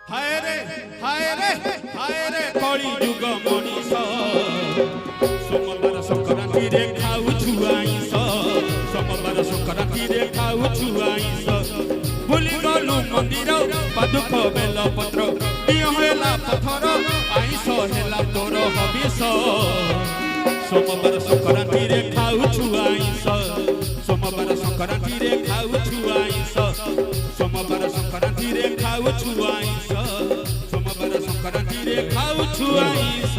हाय रे हाय रे हाय रे कली युग मनीष सोमवार संक्रांति रे खाऊ छुआईस सोमवार संक्रांति रे खाऊ छुआईस भूली गलु मंदिर पादुक बेल पत्र दिय होला पथर आईस हेला तोर हबिस सोमवार संक्रांति रे खाऊ छुआईस सोमवार संक्रांति रे खाऊ छुआईस सोमवार संक्रांति रे खाऊ छुआईस सोमवार संक्रांति रे खाऊ छुआईस।